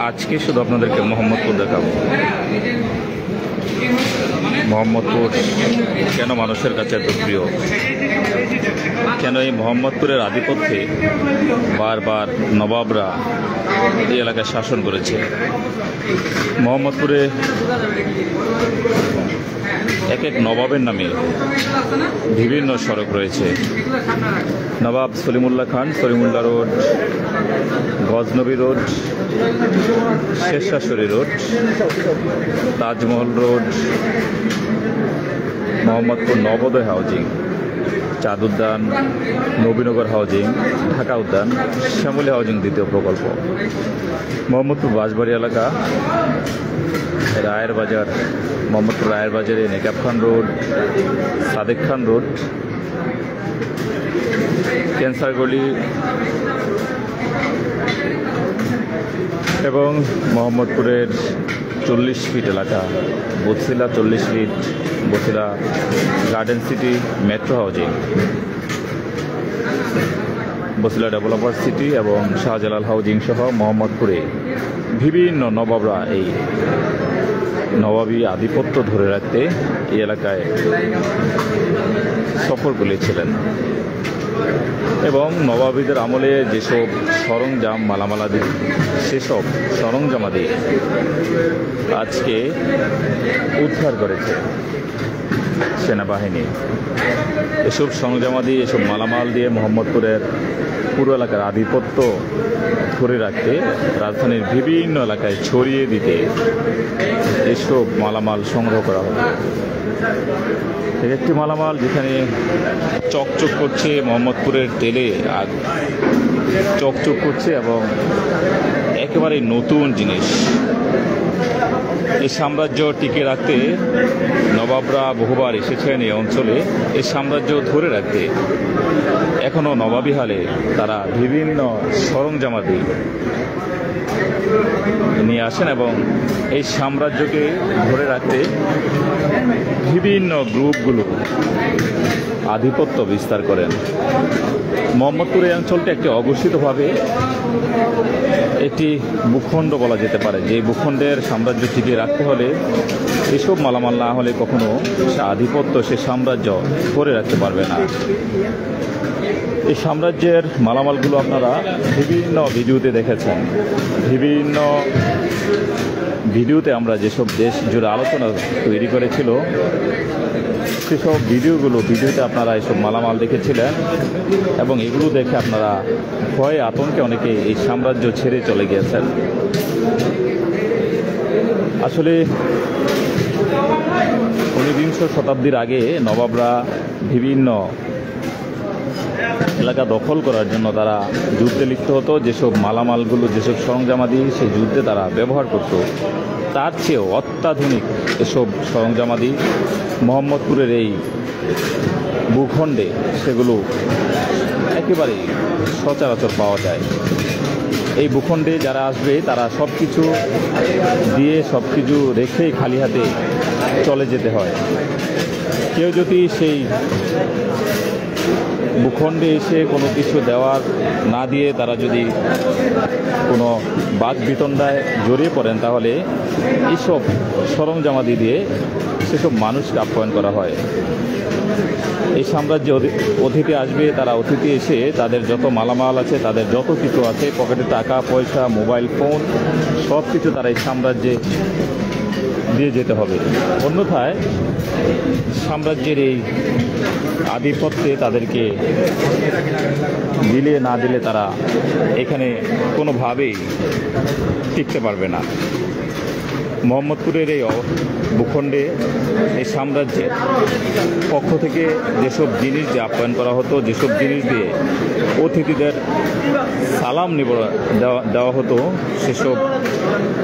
আজকে শুধু আপনাদেরকে মোহাম্মদপুর দেখাবো। মোহাম্মদপুর কেন মানুষের কাছে এত প্রিয়, কেন এই মোহাম্মদপুরের আধিপত্যে বারবার নবাবরা এই এলাকায় শাসন করেছে। মোহাম্মদপুরে এক এক নবাবের নামে বিভিন্ন সড়ক রয়েছে। Nawab Salimullah Khan, Salimullah road, Ghaznavi road, Sher Shah road, Taj Mahal road, Mohammadpur Nabodoy housing, Chand Udyan, Nabinagar housing, Dhaka উদ্যান, শ্যামলী হাউজিং দ্বিতীয় প্রকল্প, মোহাম্মদপুর বাঁশবাড়ি এলাকা, রায়ের বাজার, মোহাম্মদপুর রায়ের বাজারে নেকাব খান রোড, সাদেক খান রোড, ক্যান্সার গলি এবং মোহাম্মদপুরের 40 ফিট এলাকা, Basila 40 feet, Basila garden city, metro housing, Basila developer city এবং শাহজালাল হাউজিং সহ মোহাম্মদপুরে বিভিন্ন নবাবরা এই নবাবী আধিপত্য ধরে রাখতে এই এলাকায় সফর করেছিলেন এবং নবাবীদের আমলে যেসব সরঞ্জাম মালামালাদি সেসব সরঞ্জামাদি আজকে উদ্ধার করেছে সেনাবাহিনী। এসব সরঞ্জামাদি, এসব মালামাল দিয়ে মোহাম্মদপুরের পুরো এলাকার আধিপত্য ধরে রাখতে, রাজধানীর বিভিন্ন এলাকায় ছড়িয়ে দিতে এসব মালামাল সংগ্রহ করা হবে। একটি মালামাল যেখানে চকচক করছে, মোহাম্মদপুরের তেলে চকচক করছে এবং একেবারে নতুন জিনিস। এই সাম্রাজ্য টিকে রাখতে নবাবরা বহুবার এসেছেন এই অঞ্চলে। এই সাম্রাজ্য ধরে রাখতে এখনও নবাবী হালে তারা বিভিন্ন সরঞ্জামাদি নিয়ে আসেন এবং এই সাম্রাজ্যকে ধরে রাখতে বিভিন্ন গ্রুপগুলো আধিপত্য বিস্তার করেন। মোহাম্মদপুর এই অঞ্চলটি একটি অঘোষিতভাবে একটি ভূখণ্ড বলা যেতে পারে, যে ভূখণ্ডের সাম্রাজ্য টিকিয়ে রাখতে হলে এসব মালামাল না হলে কখনো সে আধিপত্য, সে সাম্রাজ্য ধরে রাখতে পারবে না। এই সাম্রাজ্যের মালামালগুলো আপনারা বিভিন্ন ভিডিওতে দেখেছেন। বিভিন্ন ভিডিওতে আমরা যেসব দেশ জুড়ে আলোচনা তৈরি করেছিল সেসব ভিডিওতে আপনারা এসব মালামাল দেখেছিলেন এবং এগুলো দেখে আপনারা ভয়ে আতঙ্কে অনেকে এই সাম্রাজ্য ছেড়ে চলে গিয়েছেন। আসলে 19বিংশ শতাব্দীর আগে নবাবরা বিভিন্ন এলাকা দখল করার জন্য তারা যুদ্ধে লিপ্ত হতো। যেসব মালামালগুলো, যেসব সরঞ্জামাদি সেই যুদ্ধে তারা ব্যবহার করত, তার চেয়েও অত্যাধুনিক এসব সরঞ্জামাদি মোহাম্মদপুরের এই ভূখণ্ডে সেগুলো একেবারেই সচরাচর পাওয়া যায়। এই ভূখণ্ডে যারা আসবে তারা সব কিছু দিয়ে, সব কিছু রেখেই খালি হাতে চলে যেতে হয়। কেউ যদি সেই ভূখণ্ডে এসে কোনো কিছু দেওয়ার না দিয়ে তারা যদি কোনো বাদ বিতণ্ডায় জড়িয়ে পড়েন, তাহলে এইসব সরঞ্জামাদি দিয়ে সেসব মানুষকে আপ্যায়ন করা হয়। এই সাম্রাজ্যে অতিথি আসবে, তারা অতিথি এসে তাদের যত মালামাল আছে, তাদের যত কিছু আছে, পকেটে টাকা পয়সা, মোবাইল ফোন, সব কিছু তারা এই সাম্রাজ্যে দিয়ে যেতে হবে। অন্যথায় সাম্রাজ্যের এই আধিপত্যে তাদেরকে দিলে না দিলে তারা এখানে কোনোভাবেই টিকতে পারবে না। মোহাম্মদপুরের এই ভূখণ্ডে এই সাম্রাজ্যের পক্ষ থেকে যেসব জিনিস দিয়ে আপ্যায়ন করা হতো, যেসব জিনিস দিয়ে অতিথিদের সালাম দেওয়া হতো, সেসব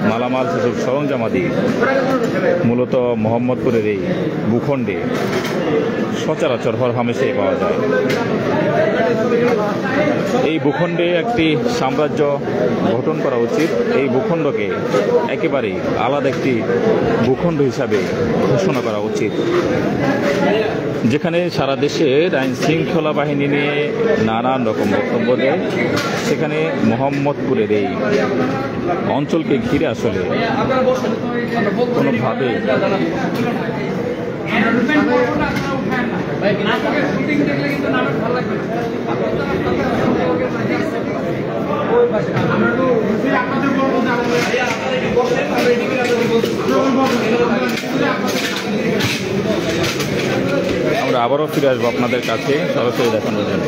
মালামাল, সেসব সরঞ্জামাদি মূলত মোহাম্মদপুরের এই ভূখণ্ডে সচরাচর হরহামেশাই পাওয়া যায়। এই ভূখণ্ডে একটি সাম্রাজ্য গঠন করা উচিত। এই ভূখণ্ডকে একেবারেই আলাদা আলাদা একটি ভূখণ্ড হিসাবে ঘোষণা করা উচিত, যেখানে সারা দেশের আইন শৃঙ্খলা বাহিনী নিয়ে নানান রকম বক্তব্য দেয়, সেখানে মোহাম্মদপুরের এই অঞ্চলকে ঘিরে আসলে কোনোভাবে আমরা আবারও ফিরে আসবো আপনাদের কাছে সরাসরি দেখানোর জন্য।